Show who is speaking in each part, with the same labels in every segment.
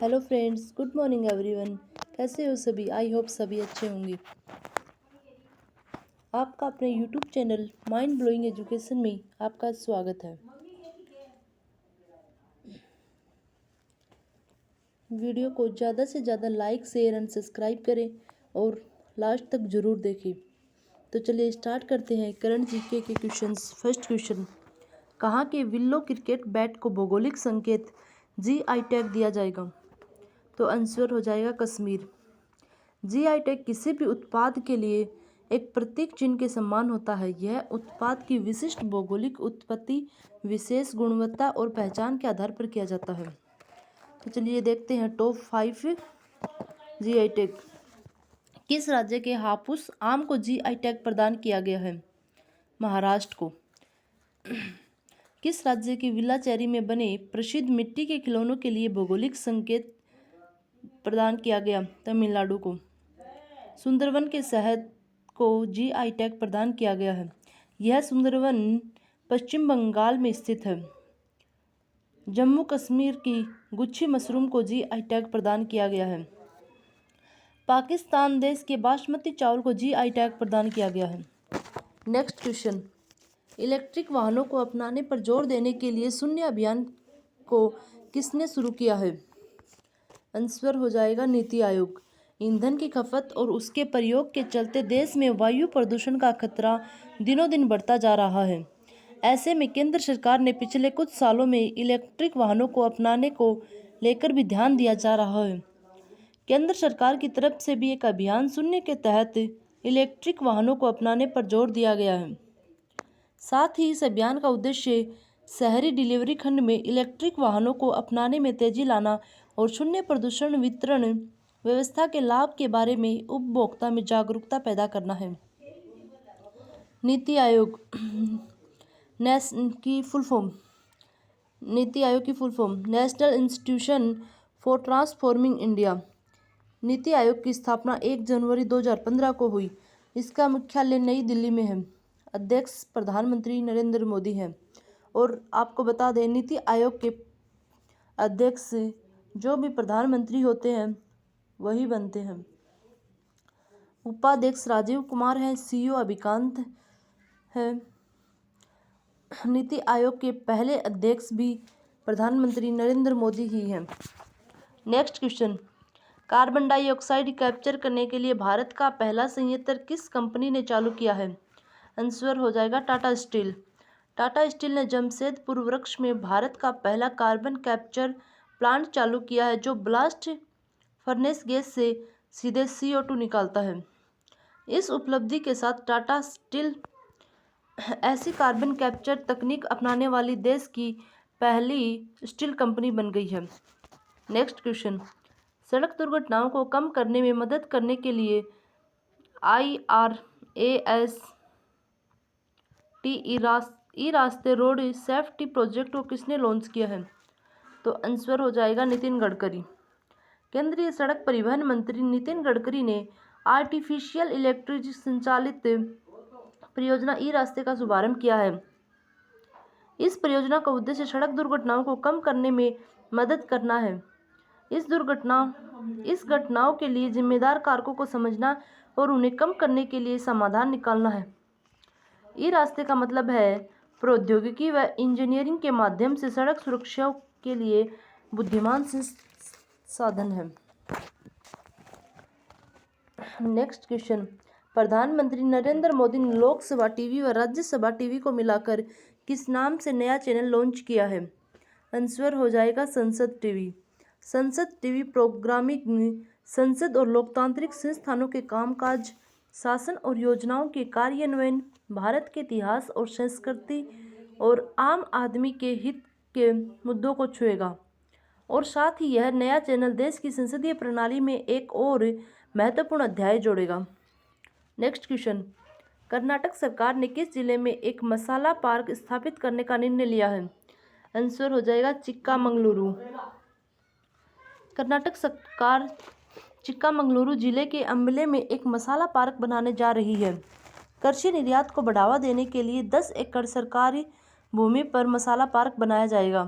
Speaker 1: Hello friends, good morning everyone. कैसे हो सभी? आई होप सभी अच्छे होंगे। आपका अपने YouTube channel mind blowing education में आपका स्वागत है। वीडियो को ज़्यादा से ज़्यादा लाइक शेयर एंड सब्सक्राइब करें और लास्ट तक ज़रूर देखें। तो चलिए स्टार्ट करते हैं करंट जीके के क्वेश्चंस। फर्स्ट क्वेश्चन, कहाँ के विल्लो क्रिकेट बैट को भौगोलिक संकेत GI टैग दिया जाएगा? तो आंसर हो जाएगा कश्मीर। GI टैग किसी भी उत्पाद के लिए एक प्रतीक चिन्ह के समान होता है। यह उत्पाद की विशिष्ट भौगोलिक उत्पत्ति, विशेष गुणवत्ता और पहचान के आधार पर किया जाता है। तो चलिए देखते हैं टॉप 5 GI टैग। किस राज्य के हापुस आम को GI टैग प्रदान किया गया है? महाराष्ट्र को। किस राज्य की विला चेरी में बने प्रसिद्ध मिट्टी के खिलौनों के लिए भौगोलिक संकेत प्रदान किया गया? तमिलनाडु को। सुंदरवन के शहद को GI टैग प्रदान किया गया है। यह सुंदरवन पश्चिम बंगाल में स्थित है। जम्मू कश्मीर की गुच्छी मशरूम को GI टैग प्रदान किया गया है। पाकिस्तान देश के बासमती चावल को GI टैग प्रदान किया गया है। नेक्स्ट क्वेश्चन, इलेक्ट्रिक वाहनों को अपनाने पर जोर देने के लिए शून्य अभियान को किसने शुरू किया है? आंसर हो जाएगा नीति आयोग। ईंधन की खपत और उसके प्रयोग के चलते देश में वायु प्रदूषण का खतरा दिनों दिन बढ़ता जा रहा है। ऐसे में केंद्र सरकार ने पिछले कुछ सालों में इलेक्ट्रिक वाहनों को अपनाने को लेकर भी ध्यान दिया जा रहा है। केंद्र सरकार की तरफ से भी एक अभियान शून्य के तहत इलेक्ट्रिक वाहनों को अपनाने पर जोर दिया गया है। साथ ही इस अभियान का उद्देश्य शहरी डिलीवरी खंड में इलेक्ट्रिक वाहनों को अपनाने में तेजी लाना और शून्य प्रदूषण वितरण व्यवस्था के लाभ के बारे में उपभोक्ता में जागरूकता पैदा करना है। नीति आयोग की full form national institution for transforming India. NITI Aayog की स्थापना 1 जनवरी 2015 को हुई। इसका मुख्यालय नई दिल्ली में है। अध्यक्ष प्रधानमंत्री नरेंद्र मोदी हैं। और आपको बता दें, नीति आयोग के अध्यक्ष जो भी प्रधानमंत्री होते हैं वही बनते हैं। उपाध्यक्ष राजीव कुमार हैं। CEO अभिकांत है। नीति आयोग के पहले अध्यक्ष भी प्रधानमंत्री नरेंद्र मोदी ही हैं। Next question, carbon dioxide capture करने के लिए भारत का पहला संयंत्र किस कंपनी ने चालू किया है? आंसर हो जाएगा टाटा स्टील। टाटा स्टील ने जमशेदपुर वृक्ष में भारत का पहला कार्बन कैप्चर प्लांट चालू किया है, जो ब्लास्ट फर्नेस गैस से सीधे CO2 निकालता है। इस उपलब्धि के साथ टाटा स्टील ऐसी कार्बन कैप्चर तकनीक अपनाने वाली देश की पहली स्टील कंपनी बन गई है। नेक्स्ट क्वेश्चन, सड़क दुर्घटनाओं को कम करने में मदद करने के लिए IRAS ई रास्ते रोड सेफ्टी प्रोजेक्ट को किसने लॉन्च किया है? तो आंसर हो जाएगा नितिन गडकरी। केंद्रीय सड़क परिवहन मंत्री नितिन गडकरी ने आर्टिफिशियल इलेक्ट्रिसिटी संचालित परियोजना ई रास्ते का शुभारंभ किया है। इस परियोजना का उद्देश्य सड़क दुर्घटनाओं को कम करने में मदद करना है। इस घटनाओं के लिए जिम्मेदार कारकों को समझना और उन्हें कम करने के लिए समाधान निकालना है। ई रास्ते का मतलब है प्रौद्योगिकी व इंजीनियरिंग के माध्यम से सड़क सुरक्षा के लिए बुद्धिमान साधन है। नेक्स्ट क्वेश्चन, प्रधानमंत्री नरेंद्र मोदी ने लोकसभा टीवी व राज्यसभा टीवी को मिलाकर किस नाम से नया चैनल लॉन्च किया है? आंसर हो जाएगा संसद टीवी। संसद टीवी प्रोग्रामिंग संसद और लोकतांत्रिक संस्थानों के कामकाज, शासन और योजनाओं के कार्यान्वयन, भारत के इतिहास और संस्कृति और आम आदमी के हित के मुद्दों को छुएगा। और साथ ही यह नया चैनल देश की संसदीय प्रणाली में एक और महत्वपूर्ण अध्याय जोड़ेगा। नेक्स्ट क्वेश्चन, कर्नाटक सरकार ने किस जिले में एक मसाला पार्क स्थापित करने का निर्णय लिया है? आंसर हो जाएगा चिक्कामंगलुरु। कर्नाटक सरकार चिक्कामंगलुरु जिले के अंबले में एक मसाला पार्क बनाने जा रही है। कृषि निर्यात को बढ़ावा देने के लिए 10 एकड़ सरकारी भूमि पर मसाला पार्क बनाया जाएगा।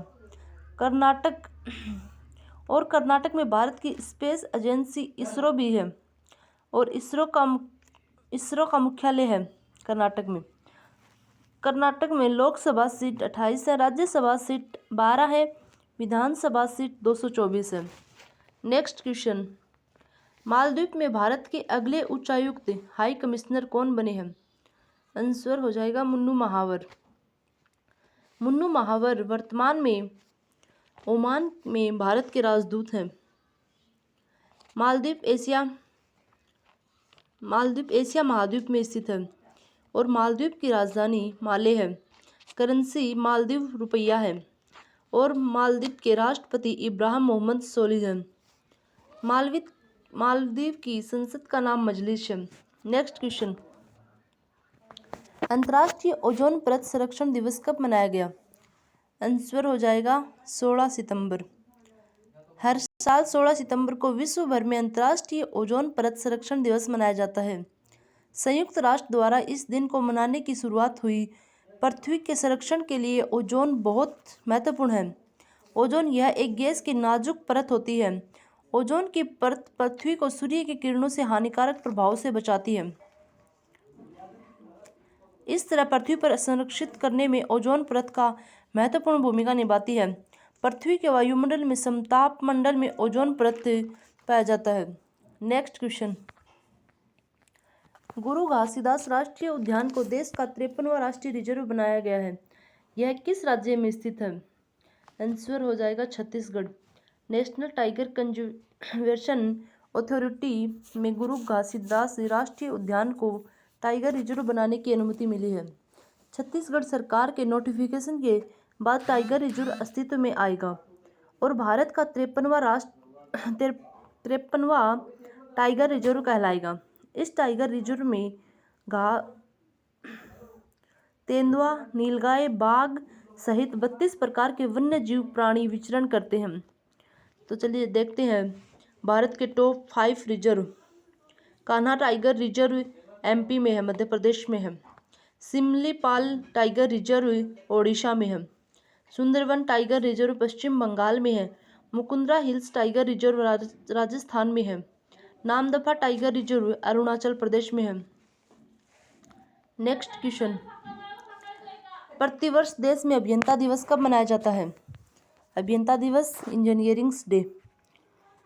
Speaker 1: कर्नाटक और कर्नाटक में भारत की स्पेस एजेंसी इसरो भी है, और इसरो का मुख्यालय है कर्नाटक में। कर्नाटक में लोकसभा सीट 28 है, राज्यसभा सीट 12 है, विधानसभा सीट 224 है। नेक्स्ट क्वेश्चन, मालदीव में भारत के अगले उच्चायुक्त हाई कमिश्नर कौन बने हैं? आंसर हो जाएगा मुन्नू महावर। मुन्नू महावर वर्तमान में ओमान में भारत के राजदूत हैं। मालदीव एशिया महाद्वीप में स्थित है और मालदीव की राजधानी माले है। करेंसी मालदीव रुपया है और मालदीव के राष्ट्रपति इब्राहिम मोहम्मद सोलिह हैं। मालदीव की संसद का नाम मजलिस है। नेक्स्ट क्वेश्चन, अंतर्राष्ट्रीय ओजोन परत संरक्षण दिवस कब मनाया गया? आंसर हो जाएगा 16 सितंबर। हर साल 16 सितंबर को विश्व भर में अंतर्राष्ट्रीय ओजोन परत संरक्षण दिवस मनाया जाता है। संयुक्त राष्ट्र द्वारा इस दिन को मनाने की शुरुआत हुई। पृथ्वी के संरक्षण के लिए ओजोन बहुत महत्वपूर्ण है। ओजोन यह एक गैस की नाजुक परत होती है। ओजोन की परत पृथ्वी को सूर्य की किरणों से हानिकारक प्रभाव से बचाती है। इस तरह पृथ्वी पर संरक्षित करने में ओजोन परत का महत्वपूर्ण भूमिका निभाती है। पृथ्वी के वायुमंडल में समताप मंडल में ओजोन परत पाया जाता है। नेक्स्ट क्वेश्चन, गुरु घासीदास राष्ट्रीय उद्यान को देश का 53वां राष्ट्रीय रिजर्व बनाया गया है। यह किस राज्य में स्थित है? आंसर हो जाएगा Chhattisgarh. National tiger conservation authority में गुरु घासीदास राष्ट्रीय उद्यान को टाइगर रिजर्व बनाने की अनुमति मिली है। छत्तीसगढ़ सरकार के नोटिफिकेशन के बाद टाइगर रिजर्व अस्तित्व में आएगा और भारत का 53वां टाइगर रिजर्व कहलाएगा। इस टाइगर रिजर्व में तेंदुआ, नीलगाय, बाघ सहित 32 प्रकार के वन्य जीव प्राणी विचरण करते हैं। तो चलिए देखते हैं भारत के top 5 reserve. Kanha tiger reserve MP में है, मध्य प्रदेश में है। सिमलीपाल टाइगर रिजर्व ओडिशा में है। सुंदरवन टाइगर रिजर्व पश्चिम बंगाल में है। Mukundra hills tiger reserve Rajasthan में है। नामदफा टाइगर रिजर्व अरुणाचल प्रदेश में है। नेक्स्ट क्वेश्चन, प्रतिवर्ष देश में अभियंता दिवस कब मनाया जाता है? अभियंता दिवस इंजीनियरिंग्स डे,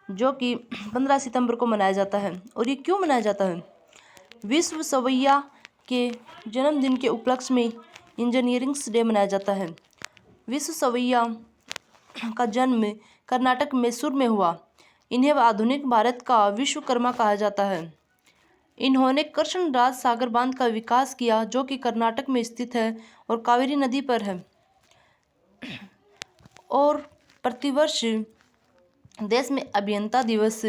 Speaker 1: जो कि 15 सितंबर को मनाया जाता है। और ये क्यों मनाया जाता है? विश्व सवैया के जन्मदिन के उपलक्ष्य में इंजीनियरिंग्स डे मनाया जाता है। विश्व सवैया का जन्म कर्नाटक मैसूर में हुआ। इन्हें आधुनिक भारत का विश्वकर्मा कहा जाता है। इन्होंने कृष्णराज सागर बांध का विकास किया, जो कि कर्नाटक में स्थित है और कावेरी नदी पर है। और प्रतिवर्ष देश में अभियंता दिवस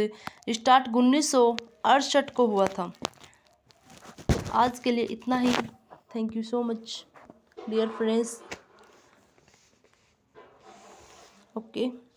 Speaker 1: स्टार्ट 1968 को हुआ था। आज के लिए इतना ही। Thank you so much dear friends. Okay.